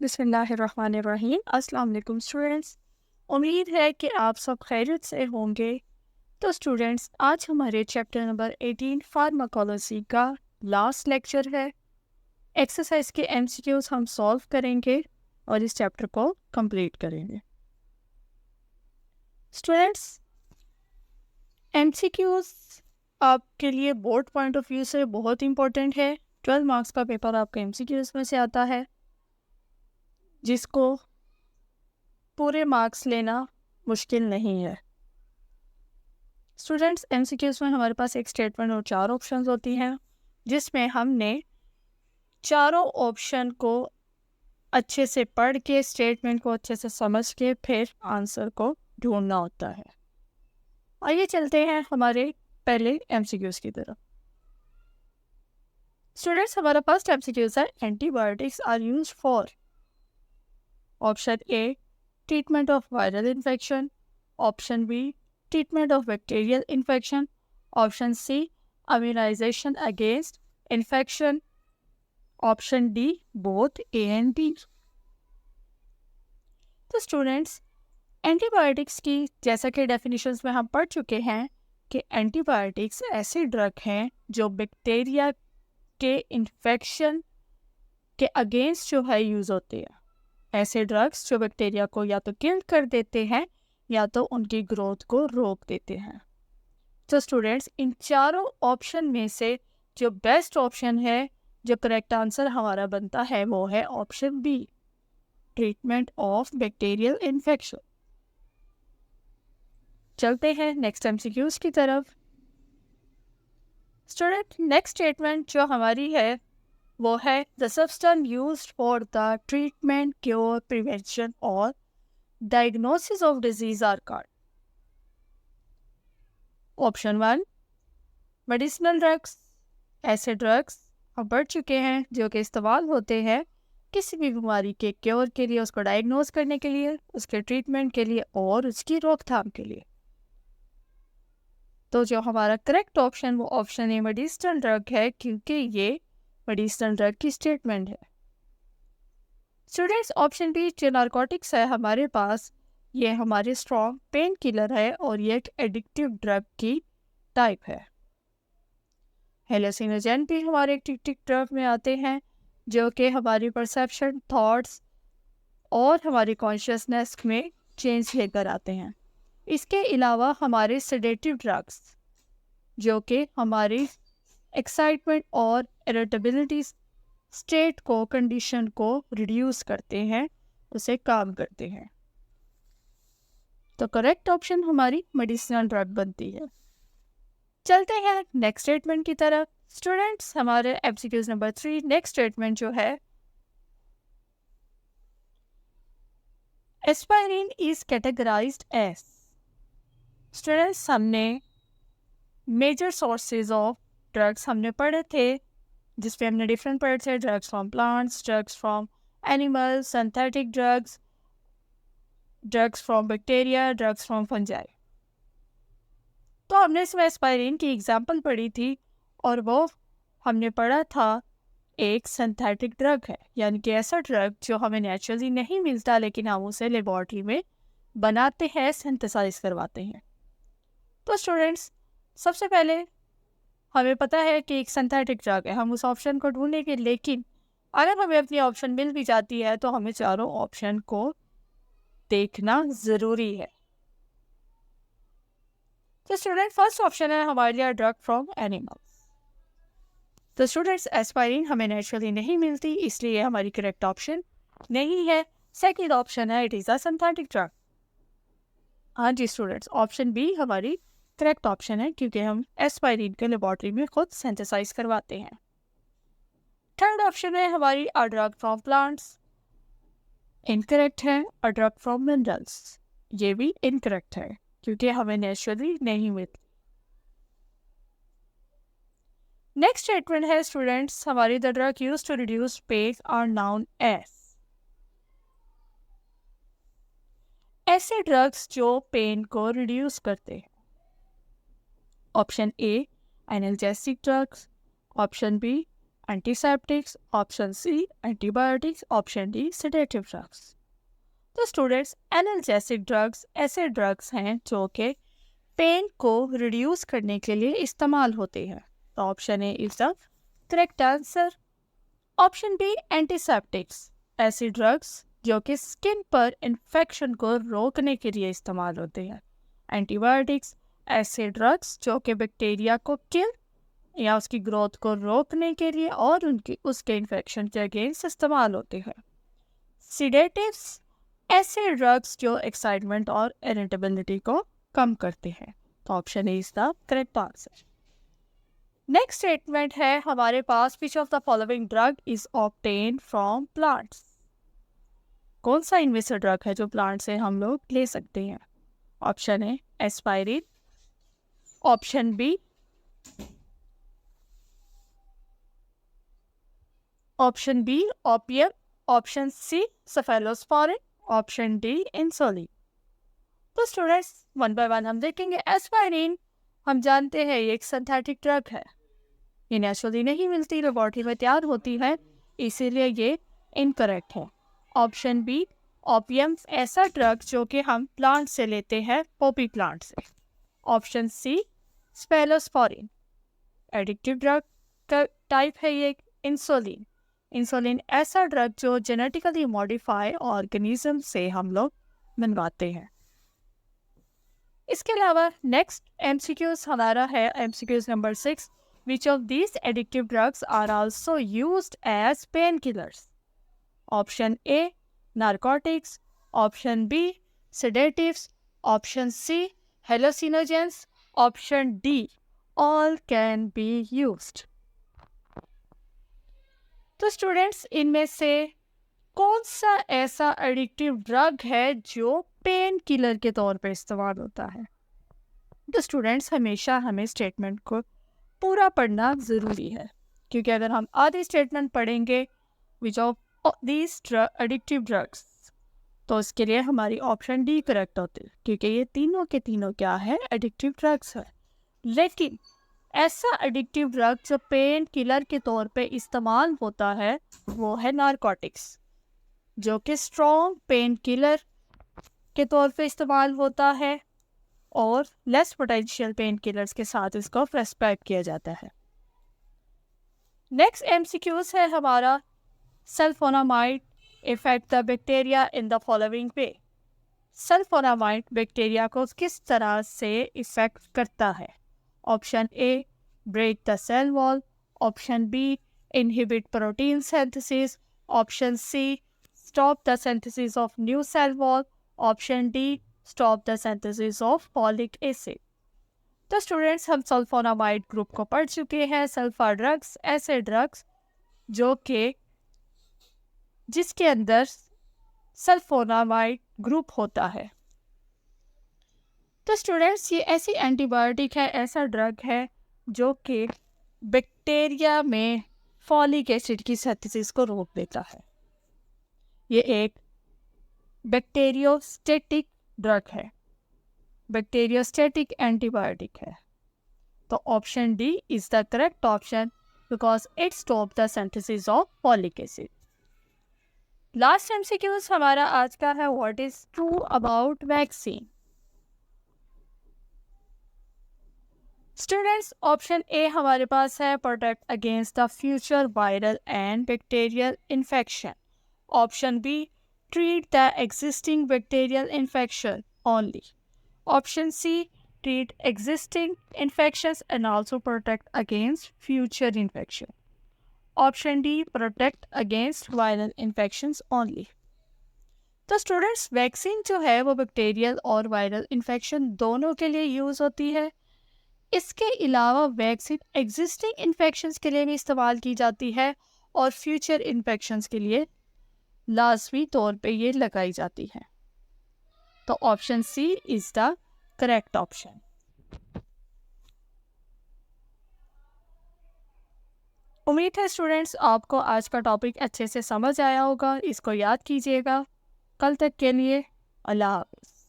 बिस्मिल्लाहिर्रहमानिर्रहीम। अस्सलाम वालेकुम स्टूडेंट्स। उम्मीद है कि आप सब खैरियत से होंगे। तो स्टूडेंट्स, आज हमारे चैप्टर नंबर 18 फार्माकोलॉजी का लास्ट लेक्चर है। एक्सरसाइज के एमसीक्यूज हम सॉल्व करेंगे और इस चैप्टर को कंप्लीट करेंगे। स्टूडेंट्स, एमसीक्यूज आपके लिए बोर्ड पॉइंट ऑफ व्यू से बहुत इंपॉर्टेंट है। 12 मार्क्स का पेपर आपका एमसीक्यूज में से आता है, जिसको पूरे मार्क्स लेना मुश्किल नहीं है। स्टूडेंट्स, एमसीक्यूज में हमारे पास एक स्टेटमेंट और 4 ऑप्शंस होती हैं, जिसमें हमने चारों ऑप्शन को अच्छे से पढ़ के, स्टेटमेंट को अच्छे से समझ के फिर आंसर को ढूंढना होता है। आइए चलते हैं हमारे पहले एमसीक्यूज की तरफ। स्टूडेंट्स, हमारा फर्स्ट एमसीक्यूज है antibiotics are used for. Option A, treatment of viral infection. Option B, treatment of bacterial infection. Option C, immunization against infection. Option D, both A and B. तो students, antibiotics की जैसा कि definitions में हम पढ़ चुके हैं कि एंटीबायोटिक्स ऐसे ड्रग हैं जो बैक्टीरिया के इन्फेक्शन के अगेंस्ट जो है यूज़ होते हैं। ऐसे ड्रग्स जो बैक्टीरिया को या तो किल कर देते हैं या तो उनकी ग्रोथ को रोक देते हैं। तो स्टूडेंट्स, इन चारों ऑप्शन में से जो बेस्ट ऑप्शन है, जो करेक्ट आंसर हमारा बनता है, वो है option B, treatment of bacterial infection. चलते हैं नेक्स्ट एमसीक्यूज की तरफ। स्टूडेंट, नेक्स्ट स्टेटमेंट जो हमारी है वो है the substance used for the treatment, cure, prevention और diagnosis of disease are called. Option 1, medicinal drugs. ऐसे ड्रग्स हम पढ़ चुके हैं जो कि इस्तेमाल होते हैं किसी भी बीमारी के क्योर के लिए, उसको डायग्नोस करने के लिए, उसके ट्रीटमेंट के लिए और उसकी रोकथाम के लिए। तो जो हमारा करेक्ट ऑप्शन वो ऑप्शन ए, मेडिसिनल ड्रग है, क्योंकि ये मेडिसिनल ड्रग की स्टेटमेंट है। स्टूडेंट्स, ऑप्शन बी जो नारकोटिक्स है हमारे पास, ये हमारे स्ट्रॉन्ग पेन किलर है और ये एक एडिक्टिव ड्रग की टाइप है। हेलोसिनोजेन भी हमारे एडिक्टिव ड्रग में आते हैं, जो कि हमारी परसेप्शन, थॉट्स और हमारी कॉन्शियसनेस में चेंज लेकर आते हैं। इसके अलावा हमारे सेडेटिव ड्रग्स, जो कि हमारी एक्साइटमेंट और इरिटेबिलिटी स्टेट को, कंडीशन को रिड्यूस करते हैं, उसे काम करते हैं। तो करेक्ट ऑप्शन हमारी मेडिसिनल ड्रग बनती है। चलते हैं नेक्स्ट स्टेटमेंट की तरफ। स्टूडेंट्स, हमारे एमसीक्यूज नंबर 3 नेक्स्ट स्टेटमेंट जो है, एस्पाइरिन इज कैटेगराइज्ड एज। स्टूडेंट्स, हमने मेजर सोर्सेज ऑफ ड्रग्स हमने पढ़े थे, जिसपे हमने डिफरेंट पढ़े थे, drugs from plants, drugs from animals, synthetic drugs, drugs from bacteria, drugs from fungi. तो हमने इसमें एस्पाइरिन की एग्जांपल पढ़ी थी और वो हमने पढ़ा था एक सिंथेटिक ड्रग है, यानी कि ऐसा ड्रग जो हमें नेचुरली नहीं मिलता लेकिन हम उसे लेबॉर्ट्री में बनाते हैं, सिंथेसाइज करवाते हैं। तो स्टूडेंट्स, सबसे पहले हमें पता है कि एक सिंथेटिक ड्रग है, हम उस ऑप्शन को ढूंढेंगे, लेकिन अगर हमें अपनी ऑप्शन मिल भी जाती है तो हमें चारों ऑप्शन को देखना ज़रूरी है। तो स्टूडेंट, फर्स्ट ऑप्शन है हमारे लिए ड्रग फ्रॉम एनिमल्स। तो स्टूडेंट्स, एस्पाइरिन हमें नेचुरली नहीं मिलती, इसलिए हमारी करेक्ट ऑप्शन नहीं है। सेकंड ऑप्शन है it is a synthetic drug. हाँ जी स्टूडेंट्स, ऑप्शन बी हमारी करेक्ट ऑप्शन है, क्योंकि हम एस्पाइरिन के लेबॉर्ट्री में खुद सिंथेसाइज करवाते हैं। थर्ड ऑप्शन है हमारी a drug from plants. Incorrect है। अ ड्रग फ्रॉम मिनरल्स, ये भी इनकरेक्ट है, क्योंकि हमें नेचुरली नहीं मिलती। नेक्स्ट स्टेटमेंट है स्टूडेंट्स हमारी, the drug used to reduce pain are known as. ऐसे ड्रग्स जो पेन को रिड्यूस करते हैं। Option A, analgesic drugs. Option B, antiseptics, option C antibiotics, option D sedative drugs. तो स्टूडेंट्स, एनाल्जेसिक ड्रग्स ऐसे drugs हैं जो कि पेन को रिड्यूस करने के लिए इस्तेमाल होते हैं। तो option A is the correct answer. Option B antiseptics ऐसे ड्रग्स जो कि स्किन पर इन्फेक्शन को रोकने के लिए इस्तेमाल होते हैं। एंटीबायोटिक्स ऐसे ड्रग्स जो कि बैक्टीरिया को किल या उसकी ग्रोथ को रोकने के लिए और उसके इन्फेक्शन के अगेंस्ट इस्तेमाल होते हैं। सीडेटिव्स ऐसे ड्रग्स जो एक्साइटमेंट और इरिटेबिलिटी को कम करते हैं। तो option A is the correct answer. Next statement है हमारे पास, which of the following drug is obtain from plants. कौन सा इनमें से ड्रग है जो प्लांट से हम लोग ले सकते हैं? Option A aspirin, option B opium, option C cephalosporin, option D insulin. तो स्टूडेंट्स, वन बाय वन हम देखेंगे। एस्पाइरिन हम जानते हैं ये एक सिंथेटिक ड्रग है, ये नेचुरली नहीं मिलती, लेबोरेटरी में तैयार होती है, इसीलिए ये इनकरेक्ट है। ऑप्शन बी ओपियम ऐसा ड्रग जो कि हम प्लांट से लेते हैं, पोपी प्लांट से। ऑप्शन सी स्पेलोस्पोरिन एडिक्टिव ड्रग का टाइप है ये। इंसुलिन ऐसा ड्रग जो जेनेटिकली मॉडिफाई ऑर्गेनिज्म से हम लोग बनवाते हैं। इसके अलावा नेक्स्ट एमसीक्यूज हमारा है MCQs number 6, which of these addictive drugs are also used as pain killers. Option A narcotics, option B sedatives, option C hallucinogens, option D all can be used. तो स्टूडेंट्स, इनमें से कौन सा ऐसा addictive drug है जो pain killer के तौर पे इस्तेमाल होता है? तो स्टूडेंट्स, हमेशा हमें स्टेटमेंट को पूरा पढ़ना ज़रूरी है, क्योंकि अगर हम आधी स्टेटमेंट पढ़ेंगे विच ऑफ दीज एडिक्टिव ड्रग्स, तो इसके लिए हमारी ऑप्शन डी करेक्ट होती है, क्योंकि ये तीनों के तीनों क्या है, एडिक्टिव ड्रग्स है। लेकिन ऐसा एडिक्टिव ड्रग जो पेन किलर के तौर पे इस्तेमाल होता है वो है नारकोटिक्स, जो कि स्ट्रॉन्ग पेन किलर के तौर पे इस्तेमाल होता है और लेस पोटेंशियल पेन किलर्स के साथ इसको प्रेस्क्राइब किया जाता है। नेक्स्ट एमसीक्यूज है हमारा, sulphonamide effect the bacteria in the following way. Sulphonamide bacteria को किस तरह से इफेक्ट करता है? Option A break the cell wall, option B inhibit protein synthesis, option C stop the synthesis of new cell wall, option D stop the synthesis of folic acid। तो students, हम sulphonamide group को पढ़ चुके हैं। Sulfa drugs ऐसे drugs जो कि जिसके अंदर सल्फोनामाइड ग्रुप होता है। तो स्टूडेंट्स, ये ऐसी एंटीबायोटिक है, ऐसा ड्रग है जो कि बैक्टीरिया में फॉलिक एसिड की सिंथेसिस को रोक देता है। ये एक बैक्टीरियोस्टेटिक ड्रग है, बैक्टीरियोस्टेटिक एंटीबायोटिक है। तो option D is the correct option, because it stop the synthesis of folic acid. Last MCQs हमारा आज का है, what is true about vaccine. Students, option A हमारे पास है, protect against the future viral and bacterial infection. Option B treat the existing bacterial infection only. Option C treat existing infections and also protect against future infection. Option D protect against viral infections only. तो students, vaccine जो है वो bacterial और viral infection दोनों के लिए use होती है। इसके अलावा वैक्सीन एग्जिस्टिंग इन्फेक्शंस के लिए भी इस्तेमाल की जाती है और फ्यूचर इन्फेक्शंस के लिए लाजमी तौर पे ये लगाई जाती है। तो option C is the correct option. उम्मीद है स्टूडेंट्स आपको आज का टॉपिक अच्छे से समझ आया होगा, इसको याद कीजिएगा। कल तक के लिए अल्लाह हाफ़िज़।